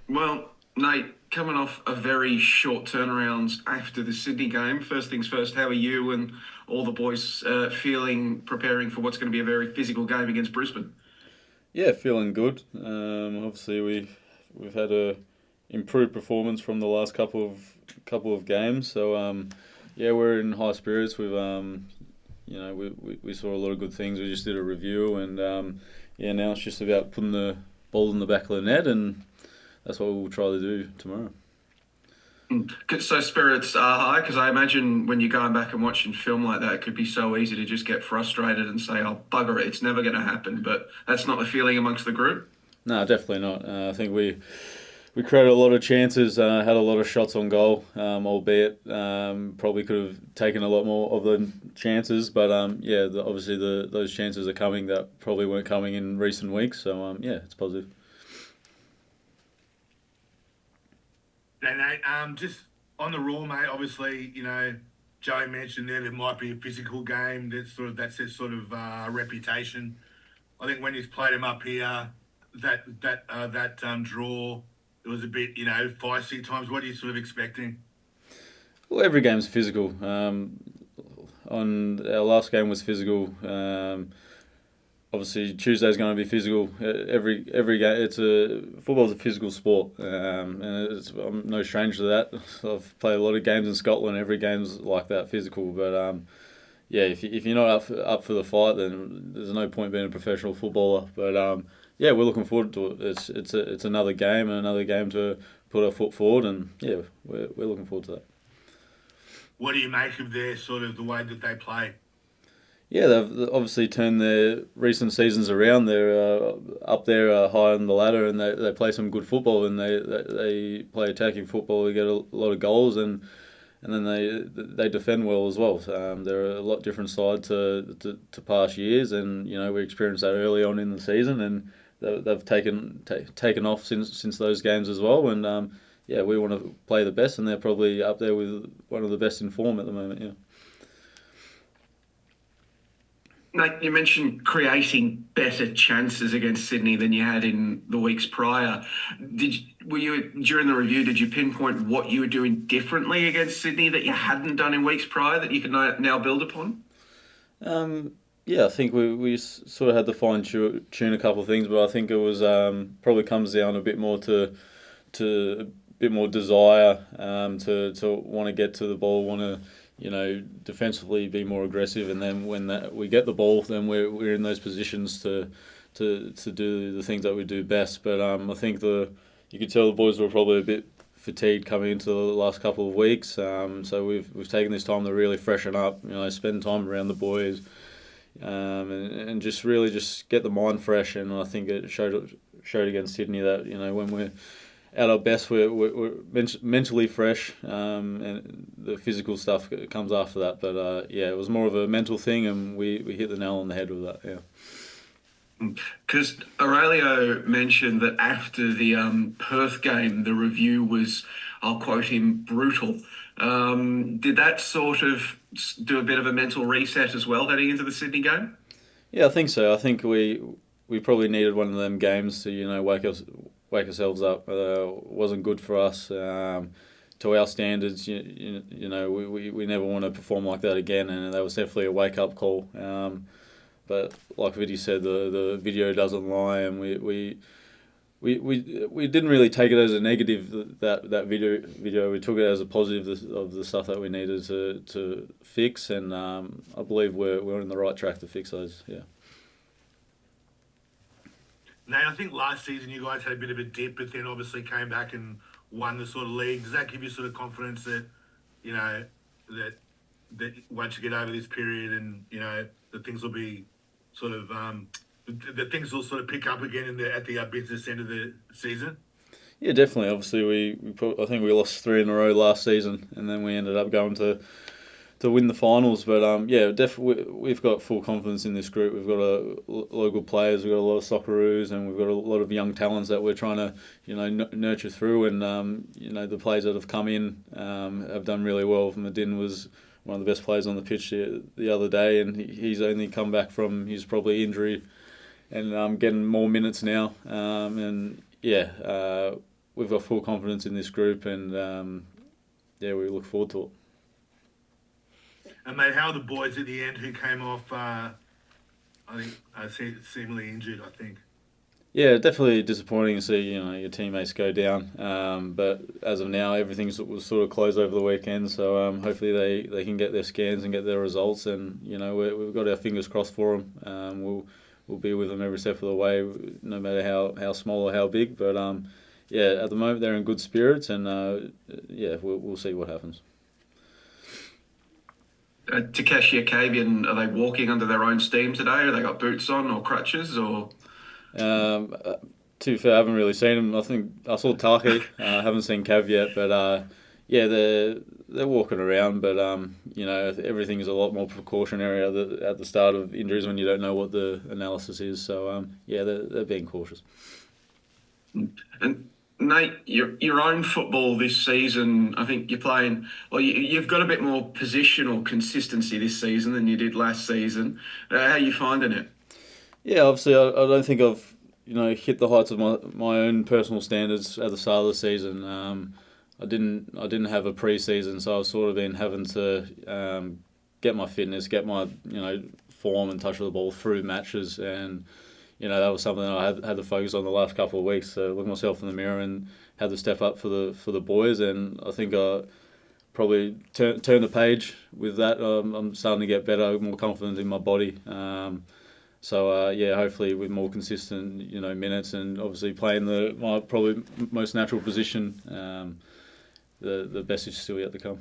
Well, Nate, coming off a very short turnaround after the Sydney game, first things first, how are you and all the boys feeling, preparing for what's going to be a very physical game against Brisbane? Yeah, feeling good. Obviously, we've had a improved performance from the last couple of games. So yeah, we're in high spirits. We saw a lot of good things. We just did a review, and yeah, now it's just about putting the ball in the back of the net, and that's what we'll try to do tomorrow. So spirits are high because I imagine when you're going back and watching film like that, it could be so easy to just get frustrated and say, "Oh, bugger it, it's never going to happen." But that's not the feeling amongst the group. No, definitely not. I think we created a lot of chances, had a lot of shots on goal, albeit probably could have taken a lot more of the chances. But yeah, obviously those chances are coming that probably weren't coming in recent weeks. So yeah, it's positive. Hey, Nate, just on the raw, mate. Obviously, Joey mentioned there might be a physical game. That's his sort of reputation. I think when he's played him up here, that draw, it was a bit feisty at times. What are you sort of expecting? Well, every game's physical. On our last game was physical. Obviously Tuesday's going to be physical. Every game, football's a physical sport, and I'm no stranger to that. I've played a lot of games in Scotland. Every game's like that, physical. But yeah, if you're not up for the fight, then there's no point being a professional footballer. But yeah, we're looking forward to it. It's another game and another game to put our foot forward, and yeah, we're looking forward to that. What do you make of their sort of the way that they play? Yeah, they've obviously turned their recent seasons around. They're up there high on the ladder, and they play some good football, and they play attacking football. They get a lot of goals, and then they defend well as well. They're a lot different side to past years, and we experienced that early on in the season, and they've taken off since those games as well. And yeah, we want to play the best, and they're probably up there with one of the best in form at the moment. Yeah. Mate, you mentioned creating better chances against Sydney than you had in the weeks prior. Were you during the review? Did you pinpoint what you were doing differently against Sydney that you hadn't done in weeks prior that you can now build upon? Yeah, I think we sort of had to fine tune a couple of things, but I think it was probably comes down a bit more to a bit more desire to want to get to the ball, want to defensively be more aggressive, and then when we get the ball, then we're in those positions to do the things that we do best. But I think you could tell the boys were probably a bit fatigued coming into the last couple of weeks. So we've taken this time to really freshen up, spend time around the boys, and just really just get the mind fresh. And I think it showed against Sydney that when we're at our best, we're mentally fresh, and the physical stuff comes after that. But yeah, it was more of a mental thing, and we hit the nail on the head with that. Yeah. Because Aurelio mentioned that after the Perth game, the review was, I'll quote him, brutal. Did that sort of do a bit of a mental reset as well heading into the Sydney game? Yeah, I think so. I think we probably needed one of them games to wake ourselves up. Wasn't good for us. To our standards, we never want to perform like that again, and that was definitely a wake up call. But like Viddy said, the video doesn't lie, and we didn't really take it as a negative that video. We took it as a positive of the stuff that we needed to fix, and I believe we're on the right track to fix those. Yeah. Nate, I think last season you guys had a bit of a dip, but then obviously came back and won the sort of league. Does that give you sort of confidence that you know that once you get over this period and that things will be sort of that things will sort of pick up again at the business end of the season? Yeah, definitely. Obviously, I think we lost three in a row last season, and then we ended up going to win the finals. But yeah, definitely we've got full confidence in this group. We've got a lot of good players. We've got a lot of Socceroos, and we've got a lot of young talents that we're trying to nurture through. And the players that have come in have done really well. Medin was one of the best players on the pitch the other day, and he's only come back from his probably injury, and getting more minutes now. And yeah. we've got full confidence in this group, and we look forward to it. And mate, how are the boys at the end who came off? I think seemingly injured. I think. Yeah, definitely disappointing to see your teammates go down. But as of now, everything was sort of closed over the weekend. So hopefully they can get their scans and get their results. And we've got our fingers crossed for them. We'll be with them every step of the way, no matter how small or how big. But at the moment they're in good spirits, and we'll see what happens. Takeshi Akabian, are they walking under their own steam today? Or they got boots on or crutches or? To be fair, I haven't really seen them. I think I saw Taki. I haven't seen Cav yet, but they're walking around. But everything is a lot more precautionary at the start of injuries when you don't know what the analysis is. So they're being cautious. And Nate, your own football this season, I think you're playing. Well, you've got a bit more positional consistency this season than you did last season. How are you finding it? Yeah, obviously, I don't think I've hit the heights of my own personal standards at the start of the season. I didn't have a pre-season, so I've sort of been having to get my fitness, get my form and touch of the ball through matches, and that was something that I had to focus on the last couple of weeks. So look myself in the mirror and had to step up for the boys, and I think I probably turn the page with that. I'm starting to get better, more confident in my body. Hopefully with more consistent, minutes, and obviously playing my probably most natural position, the best is still yet to come.